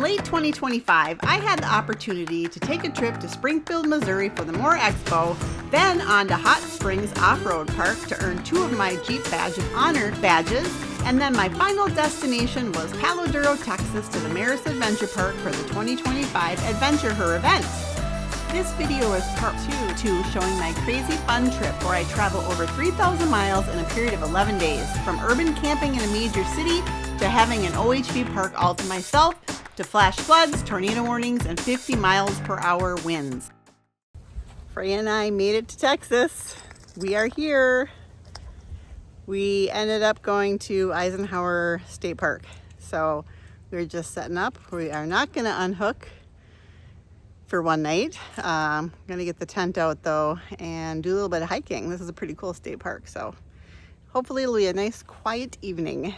In late 2025, I had the opportunity to take a trip to Springfield, Missouri for the MOORE Expo, then on to Hot Springs Off-Road Park to earn 2 of my Jeep Badge of Honor badges, and then my final destination was Texas to the Merus Adventure Park for the 2025 AdventureHer event. This video is part 2 showing my crazy fun trip where I travel over 3,000 miles in a period of 11 days, from urban camping in a major city to having an OHV park all to myself, to flash floods, tornado warnings, and 50 miles per hour winds. Freya and I made it to Texas. We are here. We ended up going to Eisenhower State Park. So we're just setting up. We are not going to unhook for one night. I'm going to get the tent out though and do a little bit of hiking. This is a pretty cool state park. So hopefully it'll be a nice quiet evening.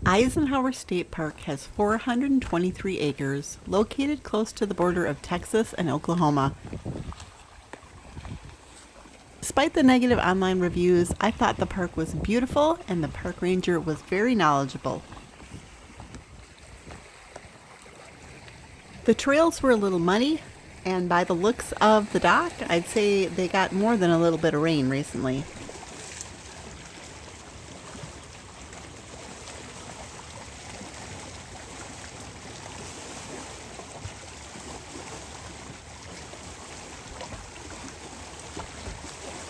Eisenhower State Park has 423 acres, located close to the border of Texas and Oklahoma. Despite the negative online reviews, I thought the park was beautiful and the park ranger was very knowledgeable. The trails were a little muddy, and by the looks of the dock, I'd say they got more than a little bit of rain recently.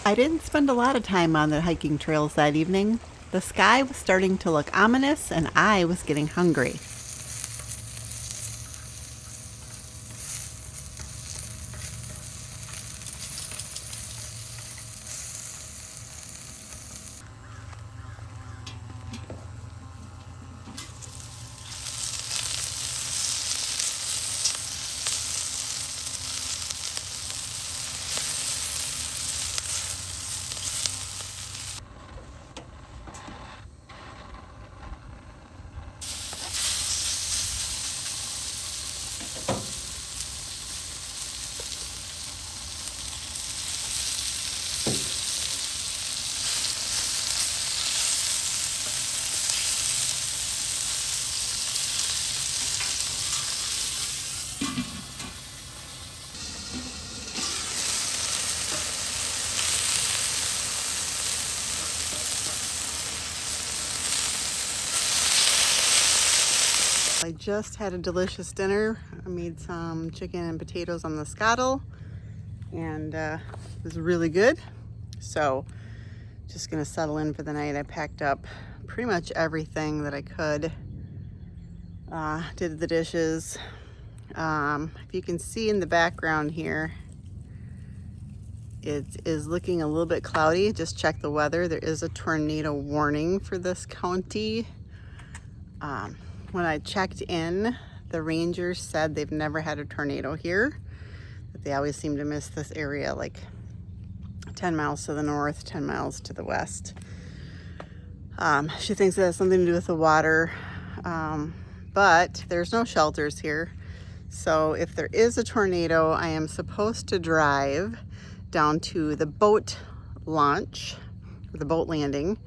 I didn't spend a lot of time on the hiking trails that evening. The sky was starting to look ominous and I was getting hungry. I just had a delicious dinner. I made some chicken and potatoes on the scuttle, and it was really good. So just gonna settle in for the night. I packed up pretty much everything that I could. Did the dishes. If you can see in the background here, it is looking a little bit cloudy. Just check the weather. There is a tornado warning for this county. When I checked in, the rangers said they've never had a tornado here, but they always seem to miss this area, like 10 miles to the north, 10 miles to the west. She thinks it has something to do with the water, but there's no shelters here. So if there is a tornado, I am supposed to drive down to the boat launch, or the boat landing,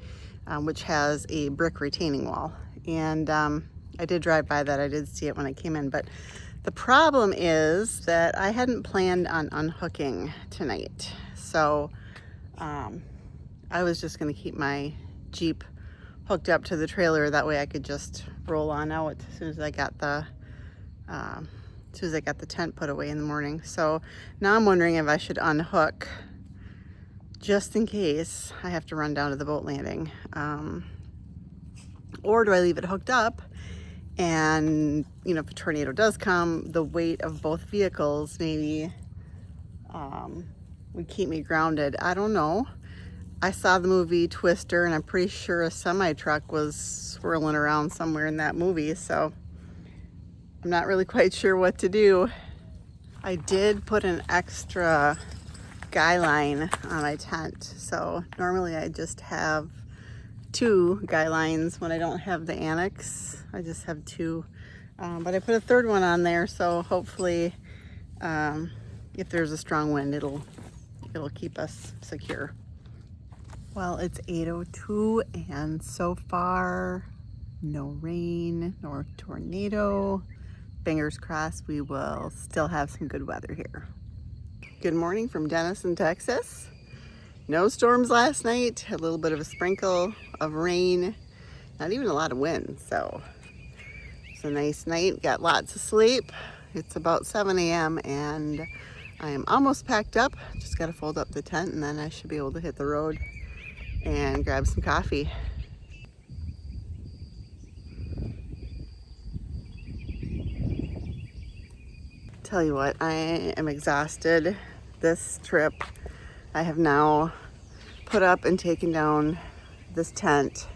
which has a brick retaining wall. And I did drive by that. I did see it when I came in, but the problem is that I hadn't planned on unhooking tonight. So I was just going to keep my Jeep hooked up to the trailer. That way I could just roll on out as soon as I got the tent put away in the morning. So now I'm wondering if I should unhook just in case I have to run down to the boat landing. Or do I leave it hooked up? And, you know, if a tornado does come, the weight of both vehicles maybe would keep me grounded. I don't know. I saw the movie Twister, and I'm pretty sure a semi-truck was swirling around somewhere in that movie, so I'm not really quite sure what to do. I did put an extra guy line on my tent, so normally I just have 2 guy lines when I don't have the annex. I just have 2, but I put a 3rd one on there, so hopefully if there's a strong wind, it'll keep us secure. Well, it's 8:02 and so far no rain nor tornado. Fingers crossed we will still have some good weather here. Good morning from Denison, Texas. No storms last night, a little bit of a sprinkle of rain, not even a lot of wind, so it's a nice night, got lots of sleep. It's about 7 a.m. and I am almost packed up, just got to fold up the tent and then I should be able to hit the road and grab some coffee. Tell you what, I am exhausted. This trip, I have now put up and taken down this tent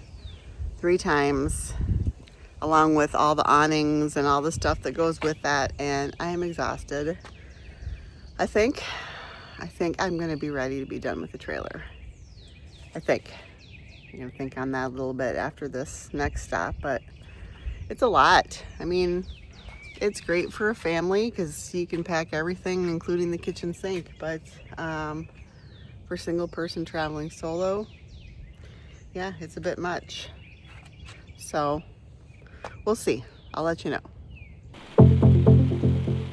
3 times, along with all the awnings and all the stuff that goes with that, and I am exhausted. I think I'm gonna be ready to be done with the trailer. I'm gonna think on that a little bit after this next stop, but it's a lot. I mean, it's great for a family because you can pack everything, including the kitchen sink, but for a single person traveling solo, yeah, it's a bit much. So we'll see. I'll let you know.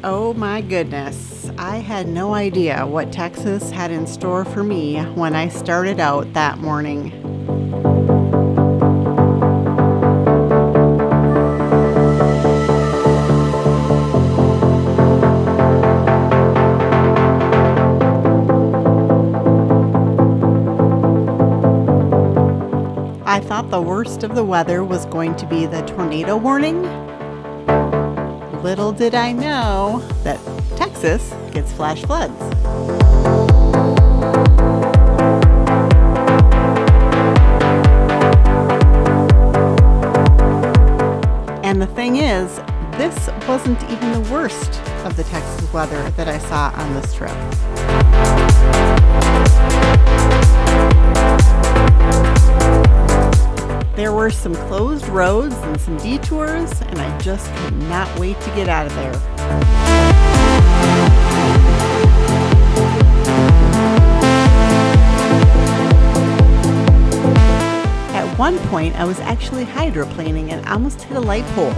Oh my goodness, I had no idea what Texas had in store for me when I started out that morning. I thought the worst of the weather was going to be the tornado warning. Little did I know that Texas gets flash floods. And the thing is, this wasn't even the worst of the Texas weather that I saw on this trip. There were some closed roads and some detours, and I just could not wait to get out of there. At one point, I was actually hydroplaning and almost hit a light pole.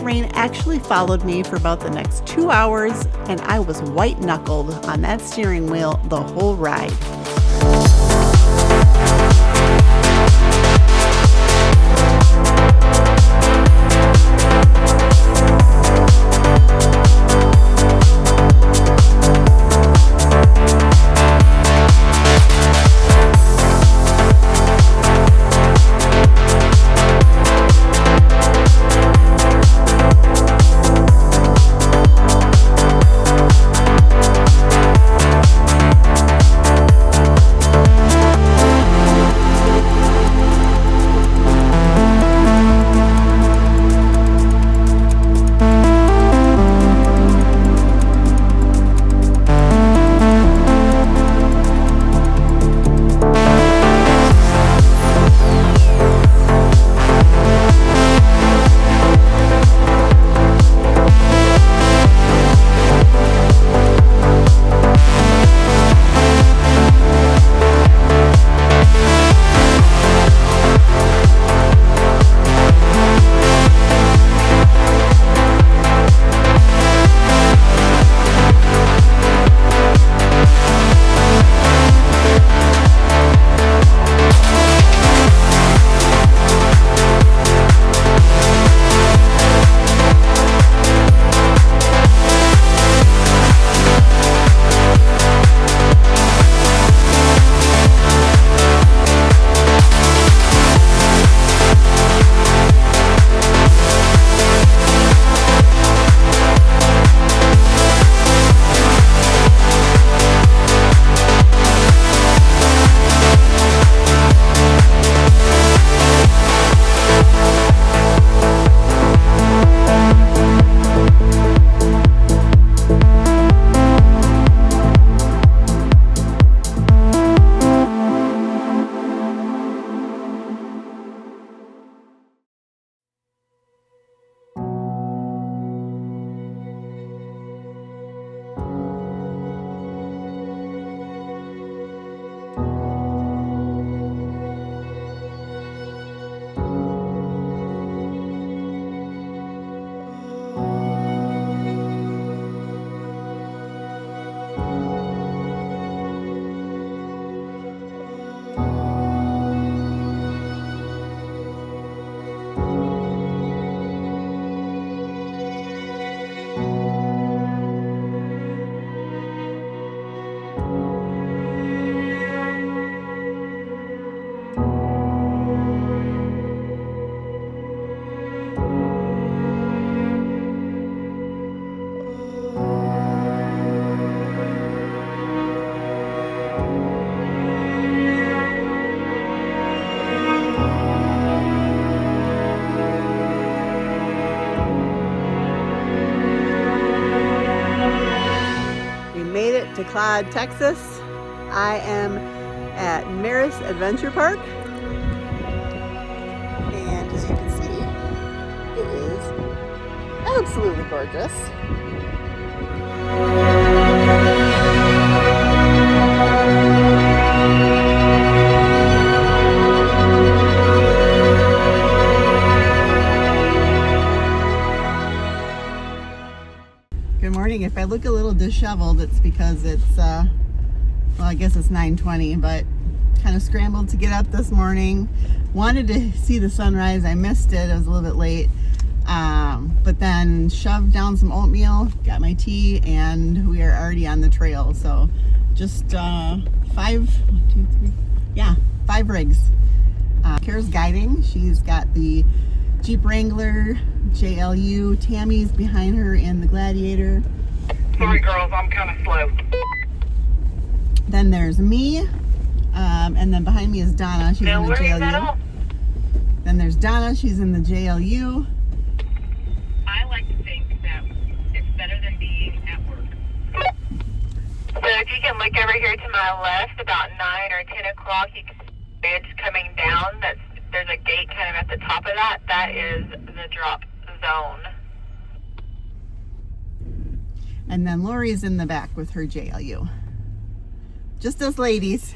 Rain actually followed me for about the next 2 hours, and I was white-knuckled on that steering wheel the whole ride. Claude Texas. I am at Merus Adventure Park, and as you can see, it is absolutely gorgeous. Good morning. If I look a little disheveled, it's because it's, well, I guess it's 9:20, but kind of scrambled to get up this morning. Wanted to see the sunrise. I missed it. I was a little bit late. But then shoved down some oatmeal, got my tea, and we are already on the trail. So just 5 rigs. Kara's guiding. She's got the Jeep Wrangler, JLU, Tammy's behind her, and the Gladiator. Sorry girls, I'm kind of slow. Then there's me, and then behind me is Donna. She's in the JLU. Then there's Donna. She's in the JLU. I like to think that it's better than being at work. So if you can look over here to my left, about 9 or 10 o'clock, you can see the bridge coming down. There's a gate kind of at the top of that. That is the drop zone. And then Lori's in the back with her JLU. Just us ladies.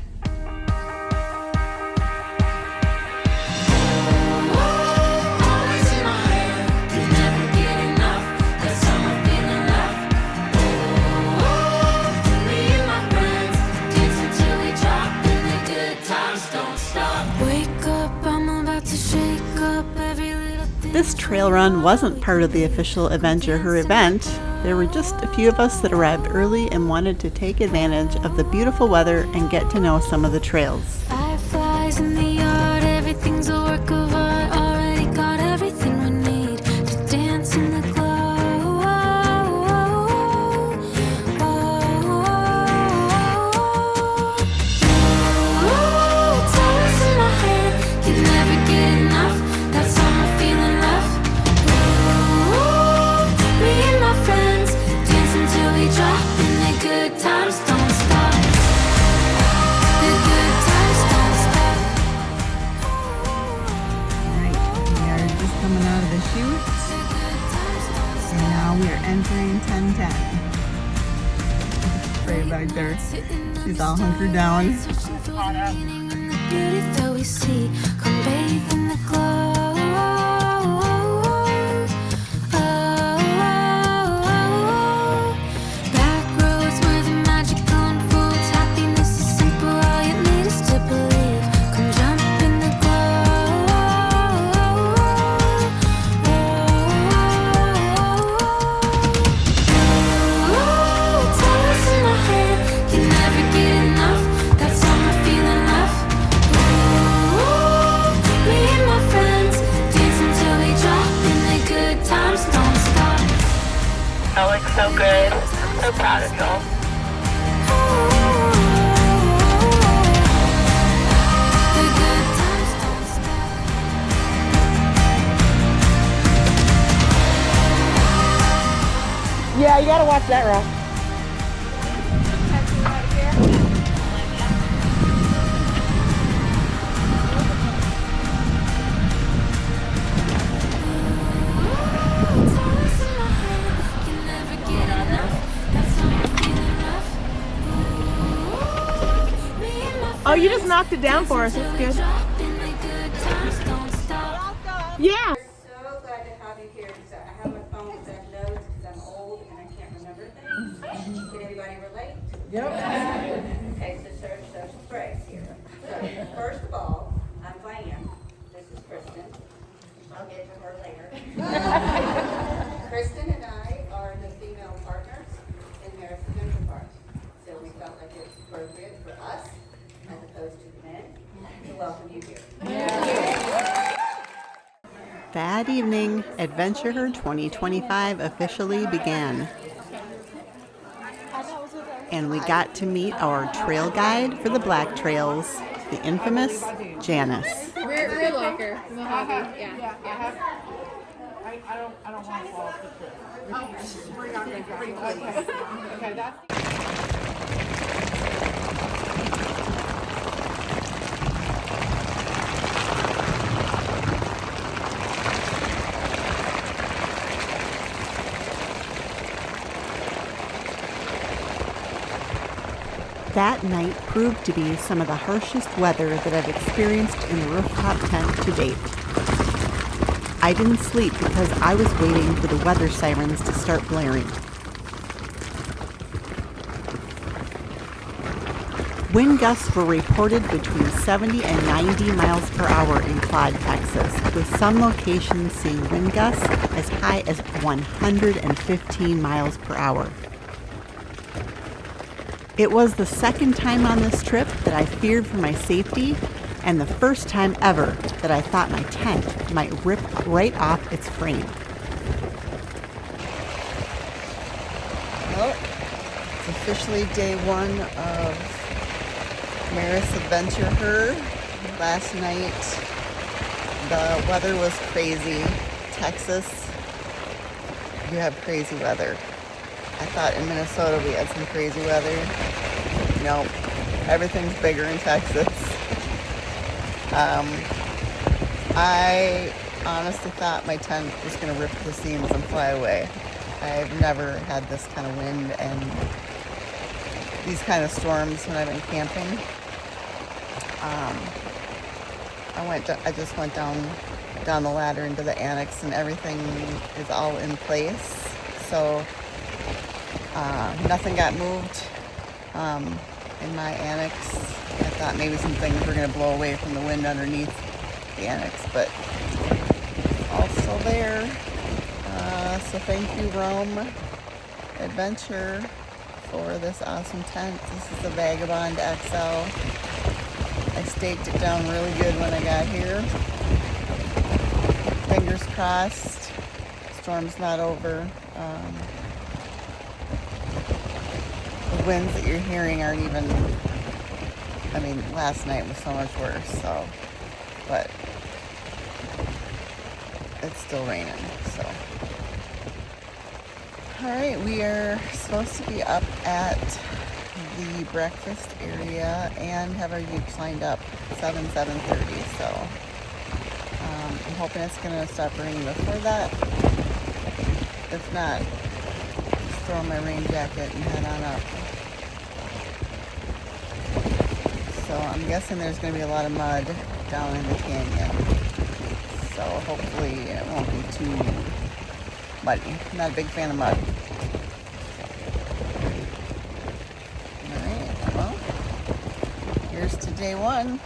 This trail run wasn't part of the official AdventureHer event. There were just a few of us that arrived early and wanted to take advantage of the beautiful weather and get to know some of the trails. Fireflies in the yard, everything's a work of art. Already got everything we need to dance in the glow. It's always in my head, can never get enough. That summer feeling left. Me and my friends dancing till we drop, and the good times don't stop. The good times don't stop. Alright, we are just coming out of the chute, and now we are entering 1010. Right back there. She's all hunkered down. The beauty that we see, come bathe in the glow. Back roads where the magic unfolds. Happiness is simple, all you need is to believe. Come jump in the glow. It's always in my head, can never get enough. That summer feeling left. Me and my friends dancing till we drop, and the good times don't stop. That looks so good. I'm so proud of y'all. The good times don't stop. Yeah, you gotta watch that rock. It's always in my head, can never get enough. That summer feeling left. Me and my Oh, you just knocked it down for us. That's good. drop, and the good times don't stop. Yeah. So glad to have you here. So I have my phone with that notes because I'm old and I can't remember things. Can anybody relate? Yep. Okay, so search social phrase here. So first of all, I'm Diane. This is Kristen. I'll get to her later. Kristen and I are the female partners in Merus Adventure Park. So we felt like it was appropriate for us, as opposed to the men, to welcome you here. That evening, AdventureHer 2025 officially began. And we got to meet our trail guide for the Black Trails, the infamous Janice. Rear locker, Mojave. Yeah. I don't want to fall off the cliff. Okay, that's That night proved to be some of the harshest weather that I've experienced in the rooftop tent to date. I didn't sleep because I was waiting for the weather sirens to start blaring. Wind gusts were reported between 70 and 90 miles per hour in Claude, Texas, with some locations seeing wind gusts as high as 115 miles per hour. It was the second time on this trip that I feared for my safety, and the first time ever that I thought my tent might rip right off its frame. Well, it's officially day one of Merus AdventureHer. Last night, the weather was crazy. Texas, you have crazy weather. I thought in Minnesota we had some crazy weather. Nope, everything's bigger in Texas. I honestly thought my tent was going to rip to the seams and fly away. I've never had this kind of wind and these kind of storms when I've been camping. I just went down the ladder into the annex, and everything is all in place. So nothing got moved in my annex. I thought maybe some things were going to blow away from the wind underneath the annex, but all still there. So thank you, Rome Adventure, for this awesome tent. This is the Vagabond XL. I staked it down really good when I got here. Fingers crossed. Storm's not over. The winds that you're hearing aren't even, I mean, last night was so much worse, so, but it's still raining, so. All right, we are supposed to be up at the breakfast area and have our utes lined up 7:30, so I'm hoping it's going to stop raining before that. If not, just throw on my rain jacket and head on up. So I'm guessing there's going to be a lot of mud down in the canyon, so hopefully it won't be too muddy. I'm not a big fan of mud. Alright, well, here's to day one.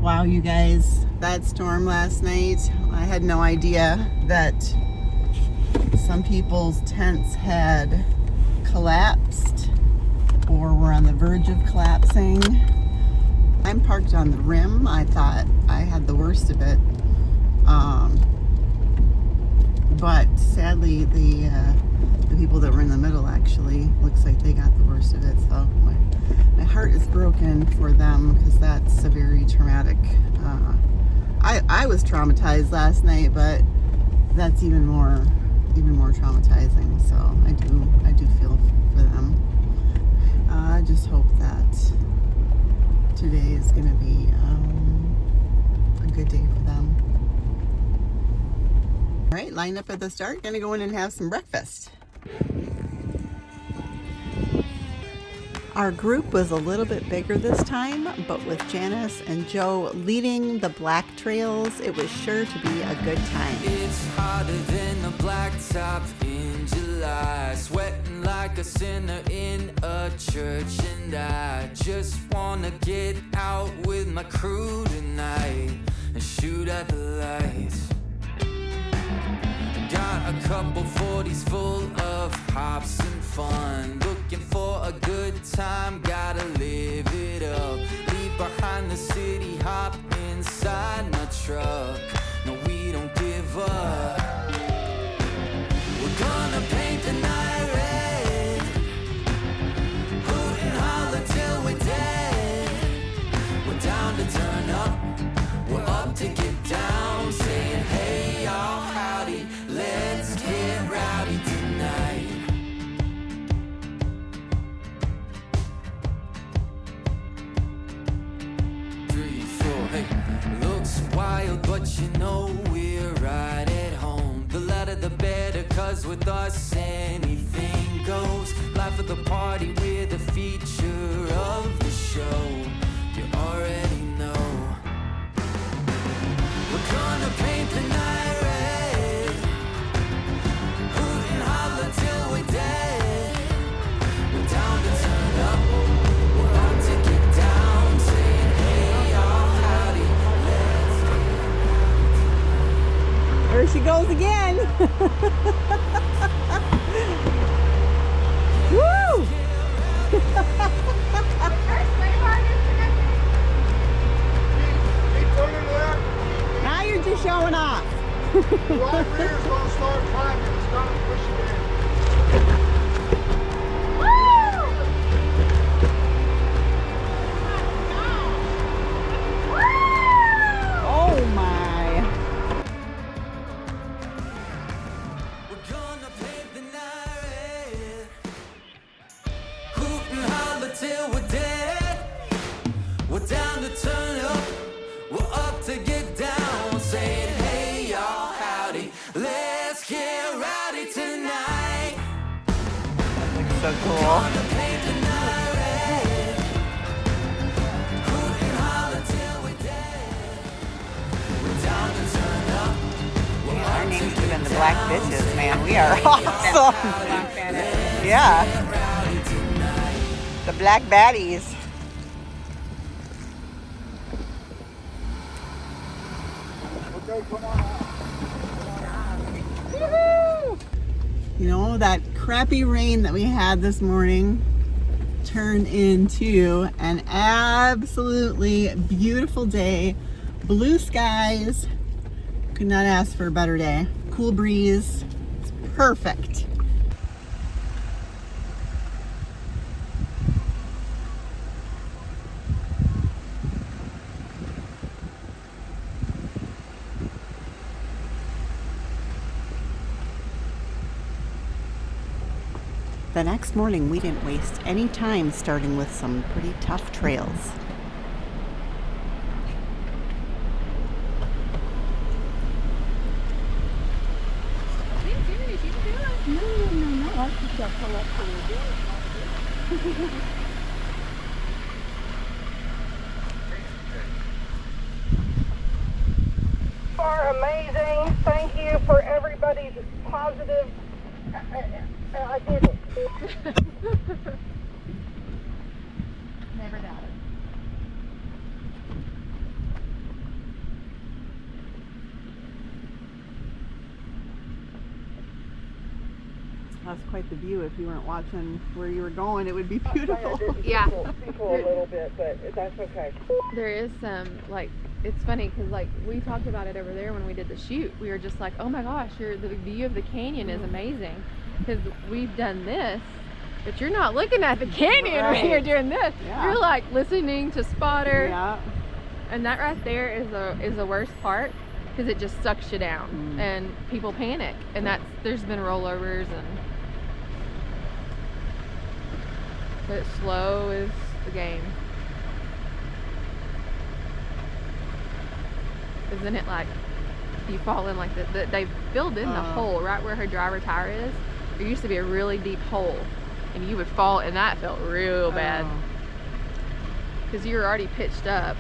Wow, you guys, that storm last night, I had no idea that some people's tents had collapsed or were on the verge of collapsing. I'm parked on the rim. I thought I had the worst of it. But sadly, the people that were in the middle actually looks like they got the worst of it. So my heart is broken for them because that's a very traumatic. I was traumatized last night, but that's even more traumatizing. So I do feel for them. I just hope that today is going to be a good day for them. All right, lined up at the start. Gonna go in and have some breakfast. Our group was a little bit bigger this time, but with Janice and Joe leading the black trails, it was sure to be a good time. It's hotter than the blacktop in July, sweating like a sinner in a church, and I just wanna get out with my crew tonight and shoot at the lights. Got a couple 40s full of hops and fun, looking for a good time, gotta live it up. Leave behind the city, hop inside my truck. No, we don't give up. We're gonna paint the night red, hoot and holler till we're dead. We're down to turn up, we're up to get down, saying hey y'all, howdy, let's get rowdy tonight. Hey, looks wild, but you know we're right at home. The louder the better, cause with us anything goes. Life of the party, we're the feature of the show. You already know. We're gonna paint the night red, hoot and holler till we're dead. We're down to turn up, we're out to get down, saying hey y'all, howdy, let's There she goes again. Woo! Now you're just showing off. The right rear is going to start climbing. It's going to push it in. Oh my. We're gonna paint the night red, hoot and holler till we're dead. We're down to turn up, we're up to get down, saying hey y'all, howdy, let's get rowdy tonight. So cool. Gonna paint the night red, hoot and holler till we're dead. We're down to turn up, we're Our up to name's get even the Black Bitches, man. We are awesome. Yeah. The Black Baddies. Okay, come on out. You know, that crappy rain that we had this morning turned into an absolutely beautiful day. Blue skies. Could not ask for a better day. Cool breeze. It's perfect. The next morning, we didn't waste any time starting with some pretty tough trails. Are amazing. Thank you for everybody's positive. I did it. Never doubted. That's quite the view. If you weren't watching where you were going, it would be beautiful. Yeah. People a little bit, but that's okay. There is some, like, it's funny because, like, we talked about it over there when we did the shoot. We were just like, oh my gosh, the view of the canyon is amazing. Because we've done this, but you're not looking at the canyon when you're doing this. Yeah. You're like listening to spotter. Yeah. And that right there is the worst part because it just sucks you down and people panic. And there's been rollovers but slow is the game. Isn't it like you fall in like they filled in the hole right where her driver tire is. There used to be a really deep hole and you would fall and that felt real bad because you were already pitched up.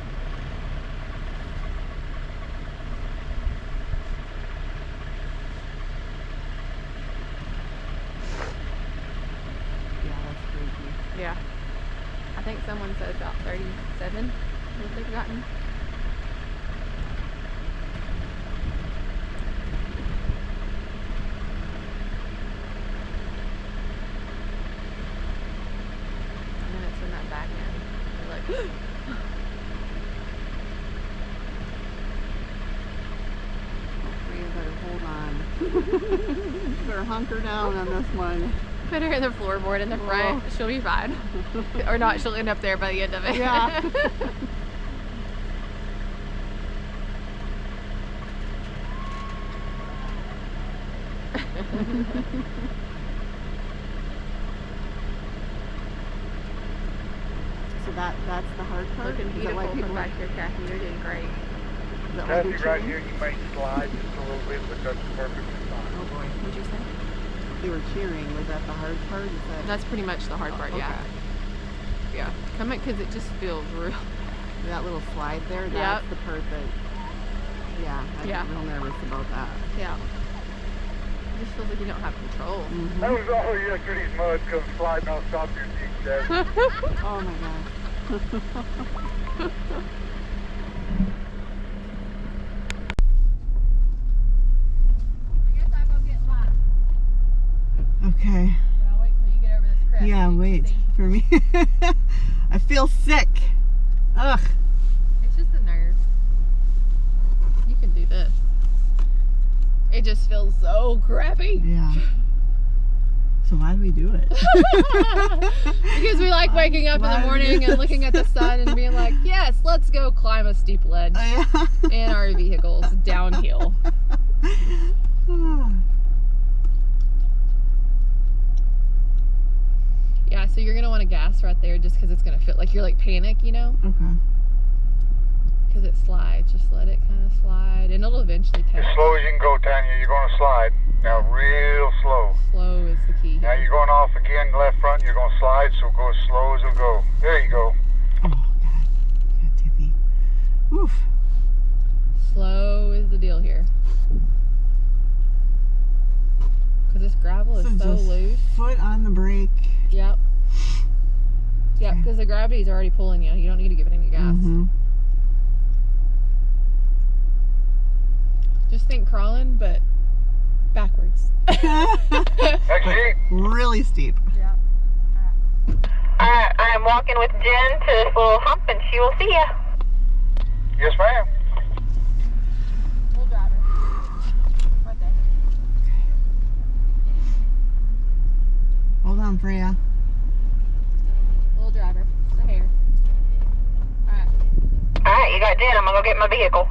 Yeah, that's crazy. Yeah. I think someone said about 37 that they've gotten. And then it's in that back end. You're like, Hopefully you better hold on. You better hunker down on this one. put her in the floorboard in the front. She'll be fine. Or not, she'll end up there by the end of it. Yeah. So that's the hard part? Looking Is that beautiful why people from back here, Kathy. You're doing great. Is that why Kathy, they're right cheering? here, you may slide just a little bit, but that's perfectly fine. Oh boy, what'd you say? They were cheering. Was that the hard part? Is that... That's pretty much the hard part, yeah. Okay. Yeah. Come because it just feels real. That little slide there, that's the part that, yeah, I get real nervous about that. Yeah. It just feels like you don't have control. That was all you could eat mud come sliding off top of your Jeep there. Oh my gosh. I guess I'll go get lunch. Okay. But I'll wait till you get over this crest. Yeah, wait for me. I feel sick. Ugh. It's just the nerves. You can do this. It just feels so crappy. Yeah. So why do we do it? Because we like waking up in the morning and looking at the sun and being like, yes, let's go climb a steep ledge in our vehicles downhill. Yeah, so you're going to want to gas right there just because it's going to feel like you're like panic, you know? Okay. Because it slides. Just let it kind of slide and it'll eventually catch. As slow as you can go, Tanya, you're going to slide. Now real slow. Slow is the key. Now you're going off again left front, you're going to slide, so go as slow as it'll go. There you go. Oh God. Got tippy. Oof. Slow is the deal here. Because this gravel is so just loose. Foot on the brake. Yep. Yep, because the gravity is already pulling you. You don't need to give it any gas. Mm-hmm. Just think crawling, but backwards. Next Jeep. Really steep. Yeah. Alright, I'm walking with Jen to this little hump and she will see you. Yes, ma'am. We'll drive her. Right there. Hold on, Freya. Little driver. The hair. Alright. Alright, you got Jen. I'm gonna go get my vehicle.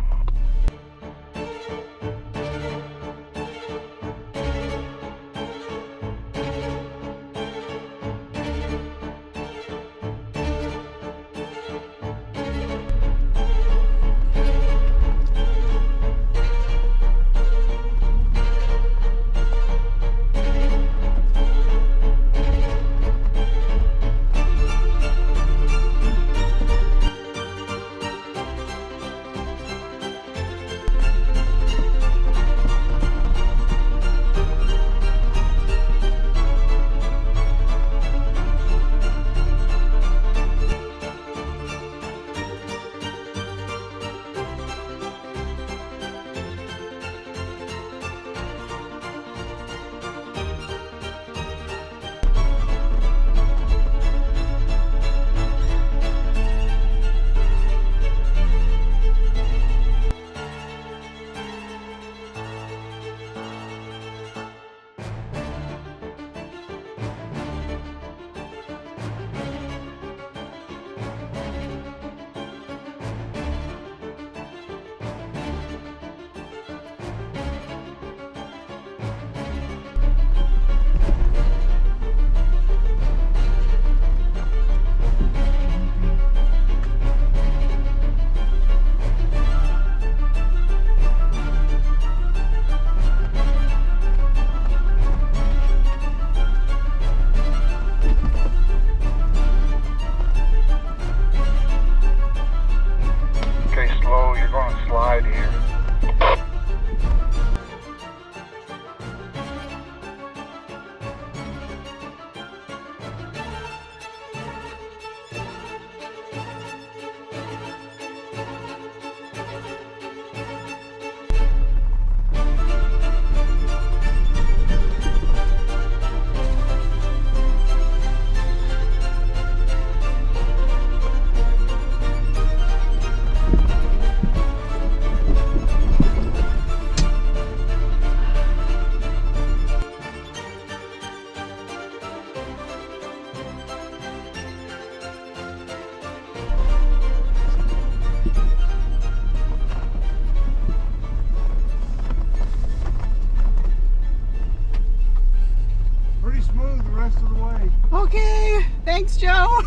Okay, thanks, Joe.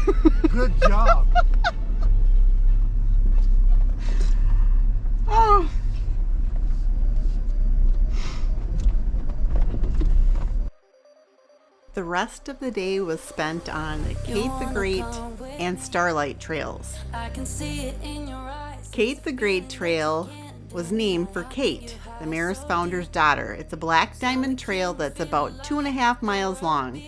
Good job. Oh. The rest of the day was spent on Kate the Great and Starlight trails. Kate the Great Trail was named for Kate, the Merus founder's daughter. It's a black diamond trail that's about 2.5 miles long.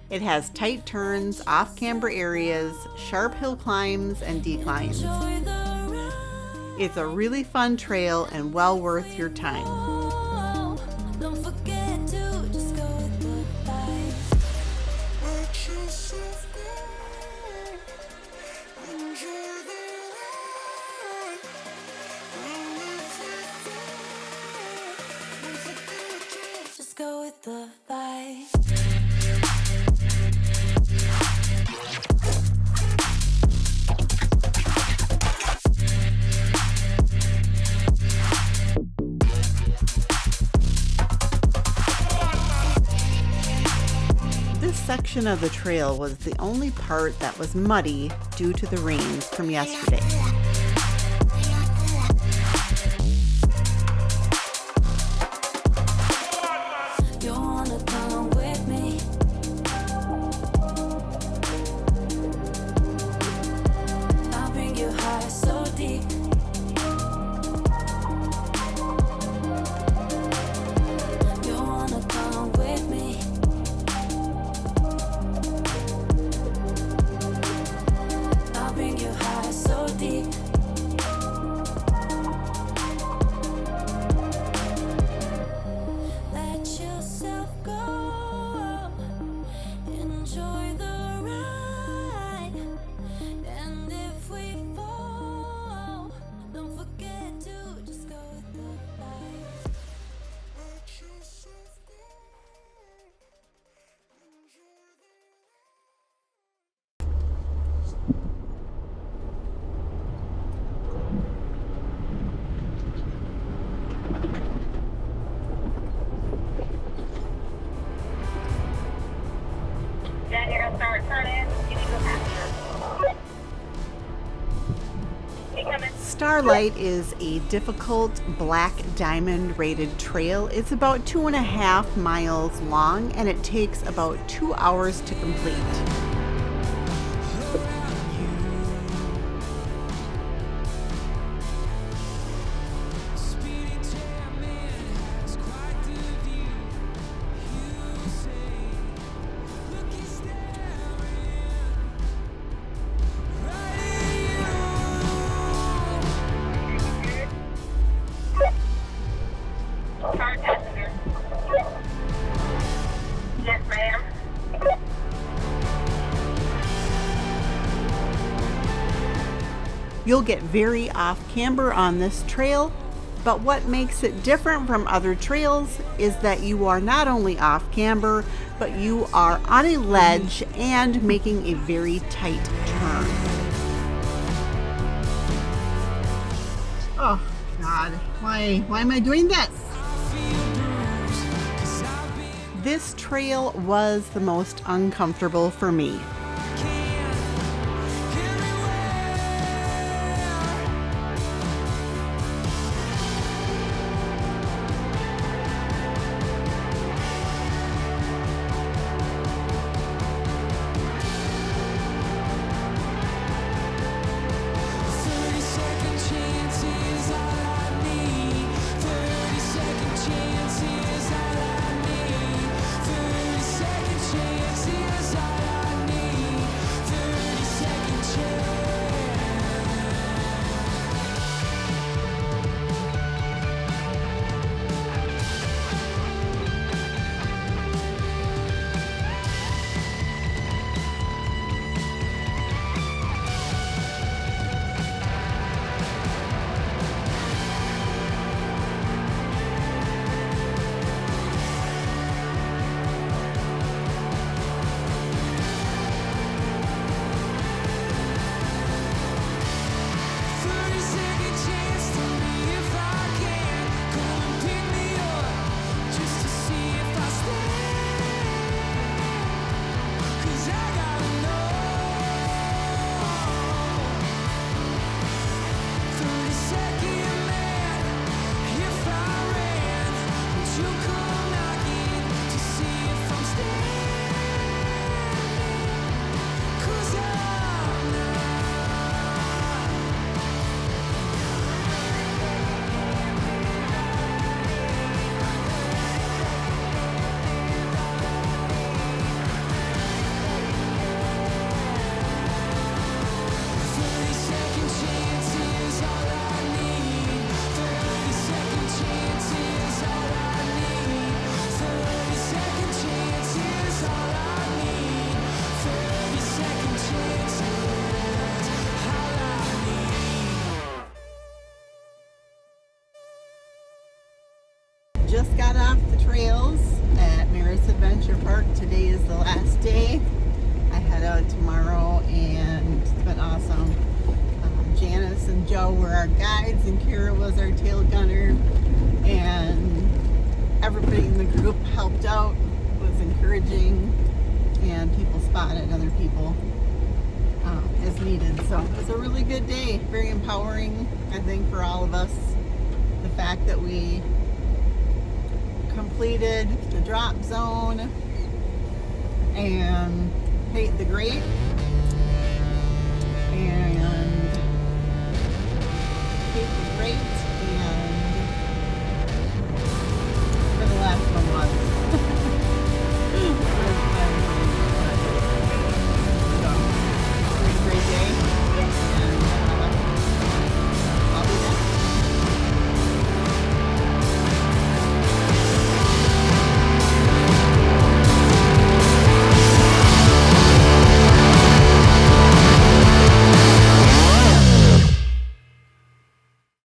It has tight turns, off-camber areas, sharp hill climbs, and declines. It's a really fun trail and well worth your time. Just go with the vibe. This section of the trail was the only part that was muddy due to the rains from yesterday. You wanna come with me? I'll bring you high so deep. You wanna come with me? I'll bring you high so deep. Let yourself go. Enjoy the ride. And if we fall, don't forget to just go with the vibe. Let yourself go. Then you're gonna start turning. You need to go faster. Hey, coming. Starlight is a difficult black diamond rated trail. It's about 2.5 miles long and it takes about 2 hours to complete. Car passenger. Yes, ma'am. You'll get very off camber on this trail, but what makes it different from other trails is that you are not only off camber, but you are on a ledge and making a very tight turn. Oh God, why am I doing this? This trail was the most uncomfortable for me. today is the last day. I head out tomorrow, and it's been awesome. Janice and Joe were our guides, and Kira was our tail gunner, and everybody in the group helped out, was encouraging, and people spotted other people as needed. So it was a really good day, very empowering, I think, for all of us. The fact that we completed the drop zone and paid the grate, and